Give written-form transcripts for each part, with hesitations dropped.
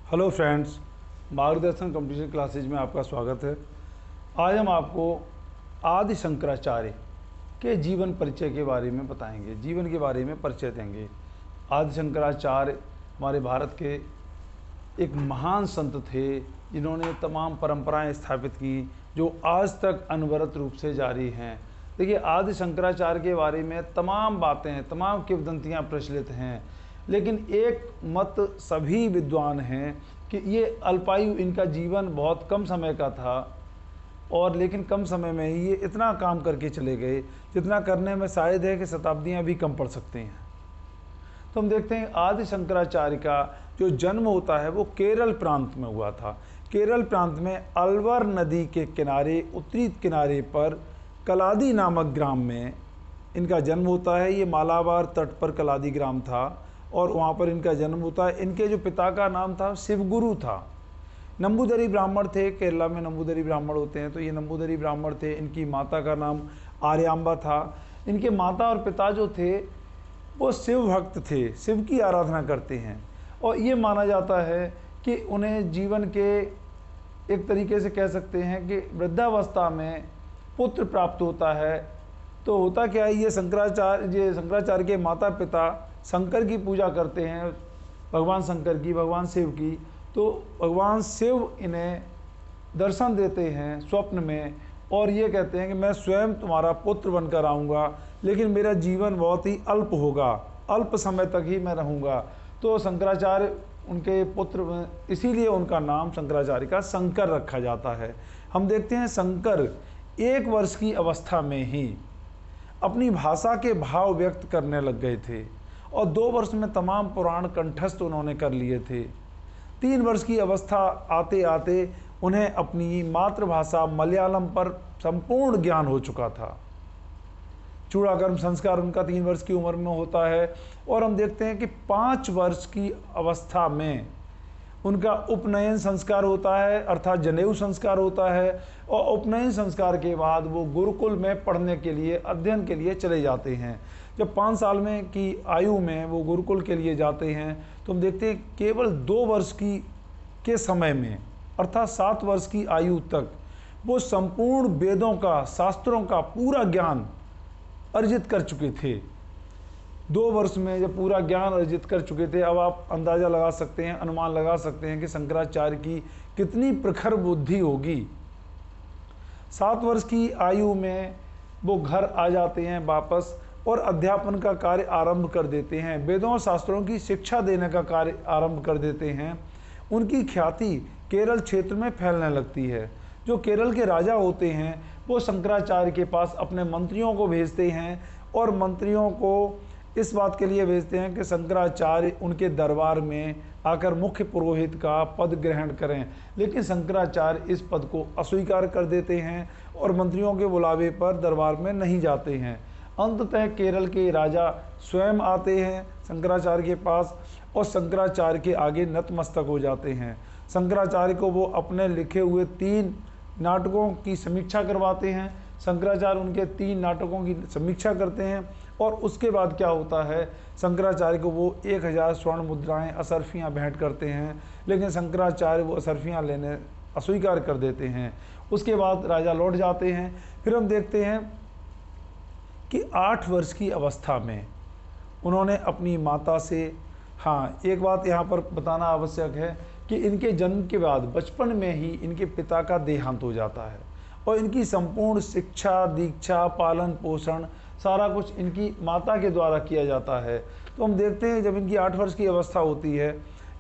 Hello friends, मार्गदर्शन competition classes में आपका स्वागत है। आज हम आपको आदि शंकराचार्य के जीवन परिचय के बारे में बताएंगे, जीवन के बारे में परिचय देंगे। आदि शंकराचार्य हमारे भारत के एक महान संत थे जिन्होंने तमाम परंपराएं स्थापित की जो आज तक अनवरत रूप से जारी हैं। देखिए, आदि शंकराचार्य के बारे में तमाम बातें, तमाम किंवदंतियाँ प्रचलित हैं, लेकिन एक मत सभी विद्वान हैं कि ये अल्पायु, इनका जीवन बहुत कम समय का था और लेकिन कम समय में ही ये इतना काम करके चले गए जितना करने में शायद है कि शताब्दियाँ भी कम पड़ सकती हैं। तो हम देखते हैं आदि शंकराचार्य का जो जन्म होता है वो केरल प्रांत में हुआ था। केरल प्रांत में अलवर नदी के किनारे, उत्तरी किनारे पर कलादी नामक ग्राम में इनका जन्म होता है। ये मालाबार तट पर कलादी ग्राम था और वहाँ पर इनका जन्म होता है। इनके जो पिता का नाम था शिवगुरु था। नंबूदरी ब्राह्मण थे, केरला में नंबूदरी ब्राह्मण होते हैं, तो ये नंबूदरी ब्राह्मण थे। इनकी माता का नाम आर्यांबा था। इनके माता और पिता जो थे वो शिव भक्त थे, शिव की आराधना करते हैं और ये माना जाता है कि उन्हें जीवन के एक तरीके से कह सकते हैं कि वृद्धावस्था में पुत्र प्राप्त होता है। तो होता क्या है, ये शंकराचार्य के माता पिता शंकर की पूजा करते हैं, भगवान शंकर की, भगवान शिव की। तो भगवान शिव इन्हें दर्शन देते हैं स्वप्न में और ये कहते हैं कि मैं स्वयं तुम्हारा पुत्र बनकर आऊँगा, लेकिन मेरा जीवन बहुत ही अल्प होगा, अल्प समय तक ही मैं रहूँगा। तो शंकराचार्य उनके पुत्र, इसीलिए उनका नाम शंकराचार्य का शंकर रखा जाता है। हम देखते हैं शंकर 1 वर्ष की अवस्था में ही अपनी भाषा के भाव व्यक्त करने लग गए थे और 2 वर्ष में तमाम पुराण कंठस्थ उन्होंने कर लिए थे। 3 वर्ष की अवस्था आते आते उन्हें अपनी मातृभाषा मलयालम पर संपूर्ण ज्ञान हो चुका था। चूड़ाकर्म संस्कार उनका 3 वर्ष की उम्र में होता है और हम देखते हैं कि 5 वर्ष की अवस्था में उनका उपनयन संस्कार होता है, अर्थात जनेऊ संस्कार होता है। और उपनयन संस्कार के बाद वो गुरुकुल में पढ़ने के लिए, अध्ययन के लिए चले जाते हैं। जब 5 साल में की आयु में वो गुरुकुल के लिए जाते हैं तो हम देखते हैं केवल 2 वर्ष के समय में, अर्थात 7 वर्ष की आयु तक वो संपूर्ण वेदों का, शास्त्रों का पूरा ज्ञान अर्जित कर चुके थे। 2 वर्ष में जब पूरा ज्ञान अर्जित कर चुके थे, अब आप अंदाज़ा लगा सकते हैं, अनुमान लगा सकते हैं कि शंकराचार्य की कितनी प्रखर बुद्धि होगी। 7 वर्ष की आयु में वो घर आ जाते हैं वापस और अध्यापन का कार्य आरंभ कर देते हैं, वेदों और शास्त्रों की शिक्षा देने का कार्य आरंभ कर देते हैं। उनकी ख्याति केरल क्षेत्र में फैलने लगती है। जो केरल के राजा होते हैं वो शंकराचार्य के पास अपने मंत्रियों को भेजते हैं और मंत्रियों को इस बात के लिए भेजते हैं कि शंकराचार्य उनके दरबार में आकर मुख्य पुरोहित का पद ग्रहण करें, लेकिन शंकराचार्य इस पद को अस्वीकार कर देते हैं और मंत्रियों के बुलावे पर दरबार में नहीं जाते हैं। अंततः केरल के राजा स्वयं आते हैं शंकराचार्य के पास और शंकराचार्य के आगे नतमस्तक हो जाते हैं। शंकराचार्य को वो अपने लिखे हुए 3 नाटकों की समीक्षा करवाते हैं। शंकराचार्य उनके 3 नाटकों की समीक्षा करते हैं और उसके बाद क्या होता है, शंकराचार्य को वो 1000 स्वर्ण मुद्राएं, असरफियाँ भेंट करते हैं, लेकिन शंकराचार्य वो असरफियाँ लेने अस्वीकार कर देते हैं। उसके बाद राजा लौट जाते हैं। फिर हम देखते हैं कि 8 वर्ष की अवस्था में उन्होंने अपनी माता से, हाँ एक बात यहाँ पर बताना आवश्यक है कि इनके जन्म के बाद बचपन में ही इनके पिता का देहांत हो जाता है और इनकी संपूर्ण शिक्षा, दीक्षा, पालन पोषण सारा कुछ इनकी माता के द्वारा किया जाता है। तो हम देखते हैं जब इनकी 8 वर्ष की अवस्था होती है,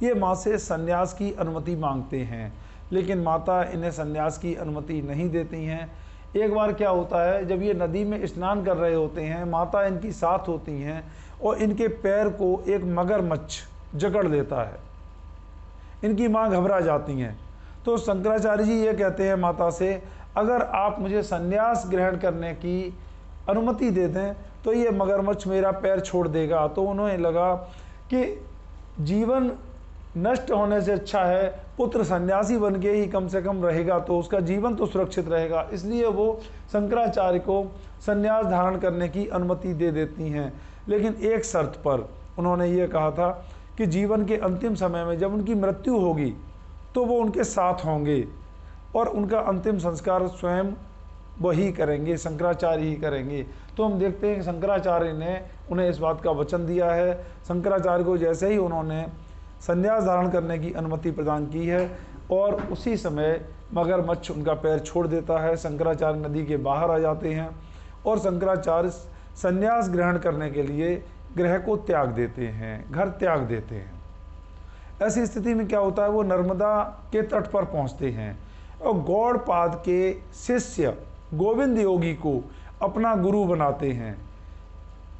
ये माँ से संन्यास की अनुमति मांगते हैं, लेकिन माता इन्हें संन्यास की अनुमति नहीं देती हैं। एक बार क्या होता है, जब ये नदी में स्नान कर रहे होते हैं, माता इनकी साथ होती हैं और इनके पैर को एक मगरमच्छ जकड़ देता है। इनकी माँ घबरा जाती हैं। तो शंकराचार्य जी ये कहते हैं माता से, अगर आप मुझे संन्यास ग्रहण करने की अनुमति दे दें तो ये मगरमच्छ मेरा पैर छोड़ देगा। तो उन्हें लगा कि जीवन नष्ट होने से अच्छा है पुत्र सन्यासी बन के ही कम से कम रहेगा तो उसका जीवन तो सुरक्षित रहेगा, इसलिए वो शंकराचार्य को संन्यास धारण करने की अनुमति दे देती हैं। लेकिन एक शर्त पर उन्होंने ये कहा था कि जीवन के अंतिम समय में जब उनकी मृत्यु होगी तो वो उनके साथ होंगे और उनका अंतिम संस्कार स्वयं वही करेंगे, शंकराचार्य ही करेंगे। तो हम देखते हैं कि शंकराचार्य ने उन्हें इस बात का वचन दिया है। शंकराचार्य को जैसे ही उन्होंने संन्यास धारण करने की अनुमति प्रदान की है और उसी समय मगरमच्छ उनका पैर छोड़ देता है। शंकराचार्य नदी के बाहर आ जाते हैं और शंकराचार्य संन्यास ग्रहण करने के लिए गृह को त्याग देते हैं, घर त्याग देते हैं। ऐसी स्थिति में क्या होता है, वो नर्मदा के तट पर पहुंचते हैं और गौड़पाद के शिष्य गोविंद योगी को अपना गुरु बनाते हैं।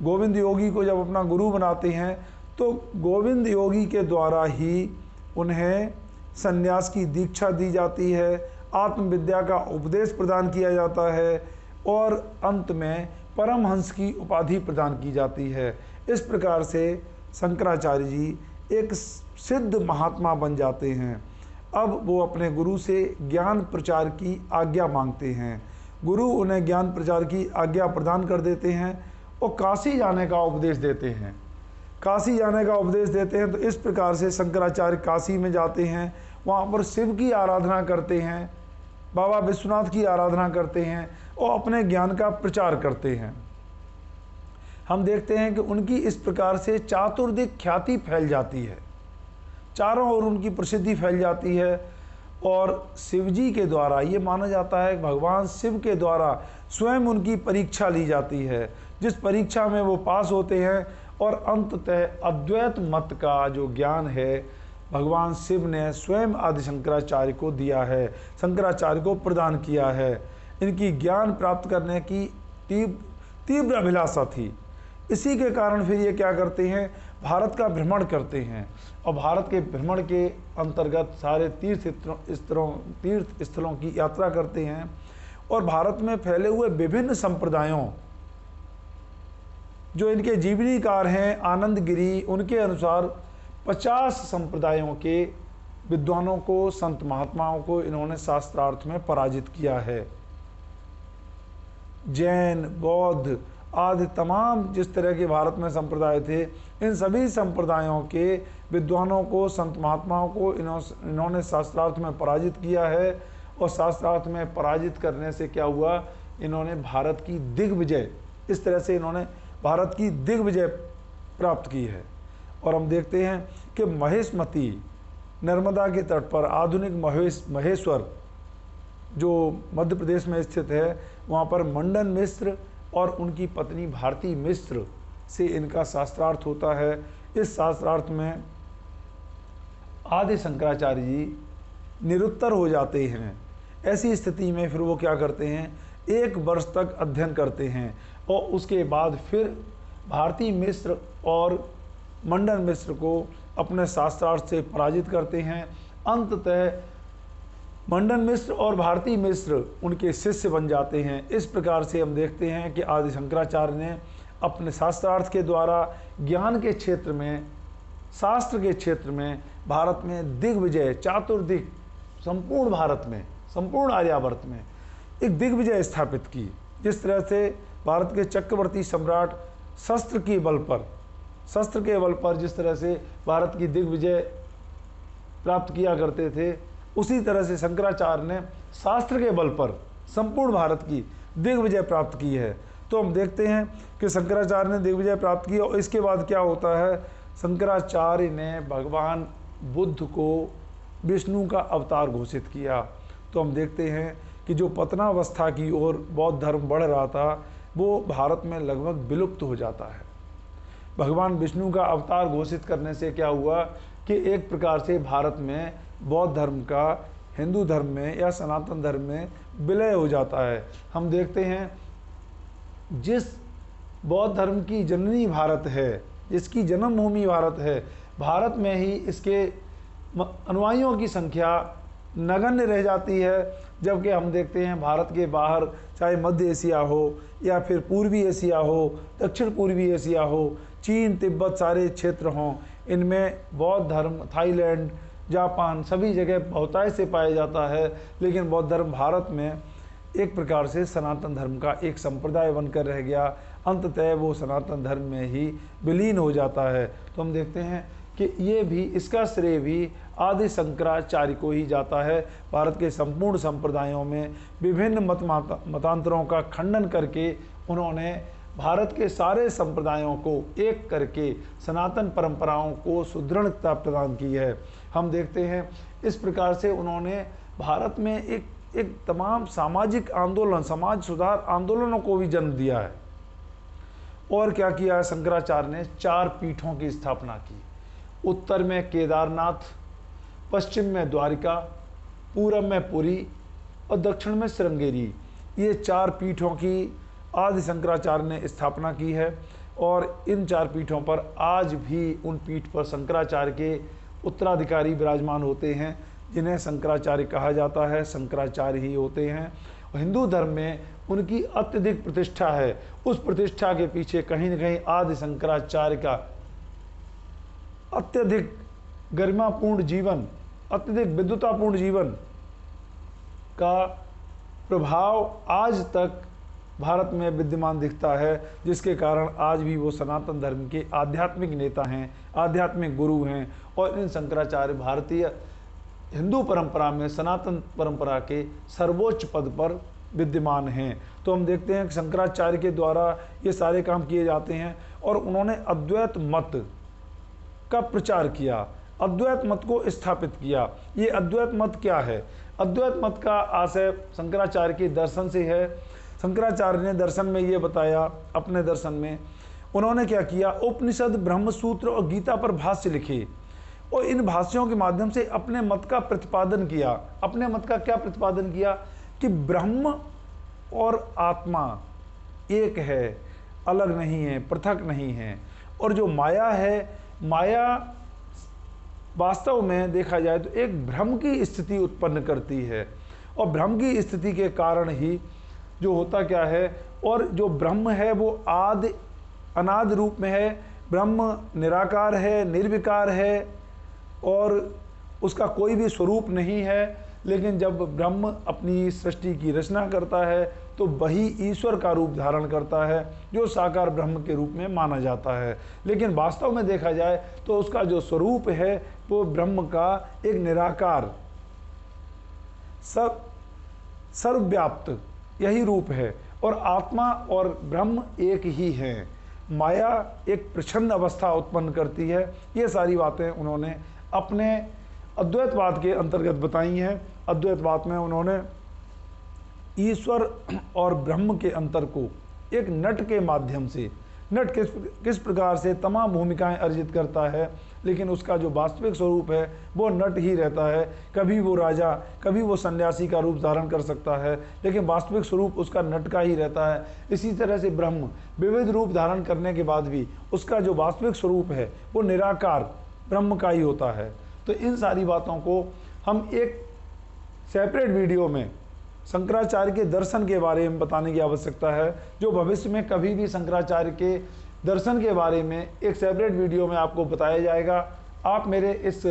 गोविंद योगी को जब अपना गुरु बनाते हैं तो गोविंद योगी के द्वारा ही उन्हें संन्यास की दीक्षा दी जाती है, आत्मविद्या का उपदेश प्रदान किया जाता है और अंत में परमहंस की उपाधि प्रदान की जाती है। इस प्रकार से शंकराचार्य जी एक सिद्ध महात्मा बन जाते हैं। अब वो अपने गुरु से ज्ञान प्रचार की आज्ञा मांगते हैं। गुरु उन्हें ज्ञान प्रचार की आज्ञा प्रदान कर देते हैं और काशी जाने का उपदेश देते हैं। काशी जाने का उपदेश देते हैं तो इस प्रकार से शंकराचार्य काशी में जाते हैं, वहाँ पर शिव की आराधना करते हैं, बाबा विश्वनाथ की आराधना करते हैं और अपने ज्ञान का प्रचार करते हैं। हम देखते हैं कि उनकी इस प्रकार से चातुर्दिक ख्याति फैल जाती है, चारों ओर उनकी प्रसिद्धि फैल जाती है और शिवजी के द्वारा ये माना जाता है कि भगवान शिव के द्वारा स्वयं उनकी परीक्षा ली जाती है, जिस परीक्षा में वो पास होते हैं और अंततः अद्वैत मत का जो ज्ञान है भगवान शिव ने स्वयं आदि शंकराचार्य को दिया है, शंकराचार्य को प्रदान किया है। इनकी ज्ञान प्राप्त करने की तीव्र अभिलाषा थी। इसी के कारण फिर ये क्या करते हैं, भारत का भ्रमण करते हैं और भारत के भ्रमण के अंतर्गत सारे तीर्थ स्थलों की यात्रा करते हैं और भारत में फैले हुए विभिन्न संप्रदायों, जो इनके जीवनीकार हैं आनंद गिरी, उनके अनुसार 50 संप्रदायों के विद्वानों को, संत महात्माओं को इन्होंने शास्त्रार्थ में पराजित किया है। जैन, बौद्ध आदि तमाम जिस तरह के भारत में संप्रदाय थे, इन सभी संप्रदायों के विद्वानों को, संत महात्माओं को इन्होंने शास्त्रार्थ में पराजित किया है और शास्त्रार्थ में पराजित करने से क्या हुआ, इन्होंने भारत की दिग्विजय, इस तरह से इन्होंने भारत की दिग्विजय प्राप्त की है। और हम देखते हैं कि महेशमती नर्मदा के तट पर आधुनिक महेश्वर जो मध्य प्रदेश में स्थित है, वहाँ पर मंडन मिश्र और उनकी पत्नी भारती मिश्र से इनका शास्त्रार्थ होता है। इस शास्त्रार्थ में आदि शंकराचार्य जी निरुत्तर हो जाते हैं। ऐसी स्थिति में फिर वो क्या करते हैं, 1 वर्ष तक अध्ययन करते हैं और उसके बाद फिर भारती मिश्र और मंडन मिश्र को अपने शास्त्रार्थ से पराजित करते हैं। अंततः मंडन मिश्र और भारती मिश्र उनके शिष्य बन जाते हैं। इस प्रकार से हम देखते हैं कि आदि शंकराचार्य ने अपने शास्त्रार्थ के द्वारा ज्ञान के क्षेत्र में, शास्त्र के क्षेत्र में भारत में दिग्विजय, चातुर्दिक, संपूर्ण भारत में, संपूर्ण आर्यावर्त में एक दिग्विजय स्थापित की। जिस तरह से भारत के चक्रवर्ती सम्राट शस्त्र के बल पर जिस तरह से भारत की दिग्विजय प्राप्त किया करते थे, उसी तरह से शंकराचार्य ने शास्त्र के बल पर संपूर्ण भारत की दिग्विजय प्राप्त की है। तो हम देखते हैं कि शंकराचार्य ने दिग्विजय प्राप्त की और इसके बाद क्या होता है, शंकराचार्य ने भगवान बुद्ध को विष्णु का अवतार घोषित किया। तो हम देखते हैं कि जो पतनावस्था की ओर बौद्ध धर्म बढ़ रहा था, वो भारत में लगभग विलुप्त हो जाता है। भगवान विष्णु का अवतार घोषित करने से क्या हुआ कि एक प्रकार से भारत में बौद्ध धर्म का हिंदू धर्म में या सनातन धर्म में विलय हो जाता है। हम देखते हैं जिस बौद्ध धर्म की जननी भारत है, जिसकी जन्मभूमि भारत है, भारत में ही इसके अनुयायियों की संख्या नगण्य रह जाती है। जबकि हम देखते हैं भारत के बाहर, चाहे मध्य एशिया हो या फिर पूर्वी एशिया हो, दक्षिण पूर्वी एशिया हो, चीन, तिब्बत सारे क्षेत्र हों, इनमें बौद्ध धर्म, थाईलैंड, जापान सभी जगह बहुतायत से पाया जाता है। लेकिन बौद्ध धर्म भारत में एक प्रकार से सनातन धर्म का एक संप्रदाय बनकर रह गया। अंततः वो सनातन धर्म में ही विलीन हो जाता है। तो हम देखते हैं कि ये भी, इसका श्रेय भी आदि शंकराचार्य को ही जाता है। भारत के संपूर्ण संप्रदायों में विभिन्न मतांतरों का खंडन करके उन्होंने भारत के सारे संप्रदायों को एक करके सनातन परंपराओं को सुदृढ़ता प्रदान की है। हम देखते हैं इस प्रकार से उन्होंने भारत में एक तमाम सामाजिक आंदोलन, समाज सुधार आंदोलनों को भी जन्म दिया है। और क्या किया है शंकराचार्य ने? 4 पीठों की स्थापना की। उत्तर में केदारनाथ, पश्चिम में द्वारिका, पूरब में पुरी और दक्षिण में श्रृंगेरी। ये 4 पीठों की आदि शंकराचार्य ने स्थापना की है। और इन 4 पीठों पर आज भी उन पीठ पर शंकराचार्य के उत्तराधिकारी विराजमान होते हैं, जिन्हें शंकराचार्य कहा जाता है, शंकराचार्य ही होते हैं। और हिंदू धर्म में उनकी अत्यधिक प्रतिष्ठा है। उस प्रतिष्ठा के पीछे कहीं न कहीं आदि शंकराचार्य का अत्यधिक गरिमापूर्ण जीवन, अत्यधिक विद्वतापूर्ण जीवन का प्रभाव आज तक भारत में विद्यमान दिखता है, जिसके कारण आज भी वो सनातन धर्म के आध्यात्मिक नेता हैं, आध्यात्मिक गुरु हैं। और इन शंकराचार्य भारतीय हिंदू परंपरा में, सनातन परंपरा के सर्वोच्च पद पर विद्यमान हैं। तो हम देखते हैं कि शंकराचार्य के द्वारा ये सारे काम किए जाते हैं। और उन्होंने अद्वैत मत का प्रचार किया, अद्वैत मत को स्थापित किया। ये अद्वैत मत क्या है? अद्वैत मत का आशय शंकराचार्य के दर्शन से है। शंकराचार्य ने दर्शन में ये बताया, अपने दर्शन में उन्होंने क्या किया? उपनिषद, ब्रह्मसूत्र और गीता पर भाष्य लिखे और इन भाष्यों के माध्यम से अपने मत का प्रतिपादन किया। अपने मत का क्या प्रतिपादन किया? कि ब्रह्म और आत्मा एक है, अलग नहीं है, पृथक नहीं है। और जो माया है, माया वास्तव में देखा जाए तो एक भ्रम की स्थिति उत्पन्न करती है। और भ्रम की स्थिति के कारण ही जो होता क्या है, और जो ब्रह्म है वो आदि अनादि रूप में है। ब्रह्म निराकार है, निर्विकार है और उसका कोई भी स्वरूप नहीं है। लेकिन जब ब्रह्म अपनी सृष्टि की रचना करता है तो वही ईश्वर का रूप धारण करता है, जो साकार ब्रह्म के रूप में माना जाता है। लेकिन वास्तव में देखा जाए तो उसका जो स्वरूप है वो ब्रह्म का एक निराकार, सर्वव्याप्त यही रूप है। और आत्मा और ब्रह्म एक ही हैं। माया एक प्रच्छन्न अवस्था उत्पन्न करती है। ये सारी बातें उन्होंने अपने अद्वैतवाद के अंतर्गत बताई हैं। अद्वैतवाद में उन्होंने ईश्वर और ब्रह्म के अंतर को एक नट के माध्यम से, नट किस प्रकार से तमाम भूमिकाएं अर्जित करता है, लेकिन उसका जो वास्तविक स्वरूप है वो नट ही रहता है। कभी वो राजा, कभी वो सन्यासी का रूप धारण कर सकता है, लेकिन वास्तविक स्वरूप उसका नट का ही रहता है। इसी तरह से ब्रह्म विविध रूप धारण करने के बाद भी उसका जो वास्तविक स्वरूप है वो निराकार ब्रह्म का ही होता है। तो इन सारी बातों को हम एक सेपरेट वीडियो में शंकराचार्य के दर्शन के बारे में बताने की आवश्यकता है, जो भविष्य में कभी भी शंकराचार्य के दर्शन के बारे में एक सेपरेट वीडियो में आपको बताया जाएगा। आप मेरे इस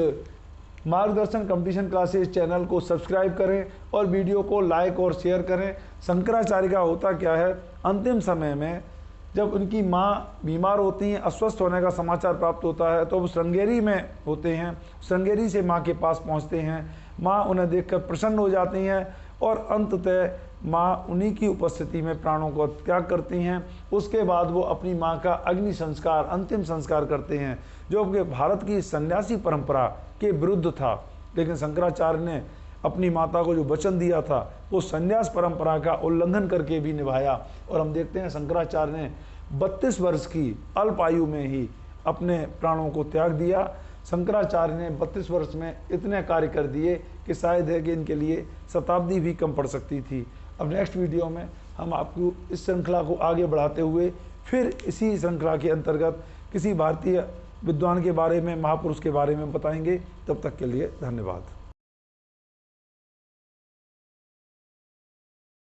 मार्गदर्शन कंपटीशन क्लासेस चैनल को सब्सक्राइब करें और वीडियो को लाइक और शेयर करें। शंकराचार्य का होता क्या है, अंतिम समय में जब उनकी माँ बीमार होती हैं, अस्वस्थ होने का समाचार प्राप्त होता है, तो वो श्रृंगेरी में होते हैं। श्रृंगेरी से माँ के पास पहुँचते हैं। माँ उन्हें देखकर प्रसन्न हो जाती हैं और अंततः माँ उन्हीं की उपस्थिति में प्राणों को त्याग करती हैं। उसके बाद वो अपनी माँ का अग्नि संस्कार, अंतिम संस्कार करते हैं, जो कि भारत की सन्यासी परंपरा के विरुद्ध था। लेकिन शंकराचार्य ने अपनी माता को जो वचन दिया था वो संन्यास परंपरा का उल्लंघन करके भी निभाया। और हम देखते हैं शंकराचार्य ने 32 वर्ष की अल्प आयु में ही अपने प्राणों को त्याग दिया। शंकराचार्य ने 32 वर्ष में इतने कार्य कर दिए कि शायद है कि इनके लिए शताब्दी भी कम पड़ सकती थी। अब नेक्स्ट वीडियो में हम आपको इस श्रृंखला को आगे बढ़ाते हुए फिर इसी श्रृंखला के अंतर्गत किसी भारतीय विद्वान के बारे में, महापुरुष के बारे में बताएंगे। तब तक के लिए धन्यवाद।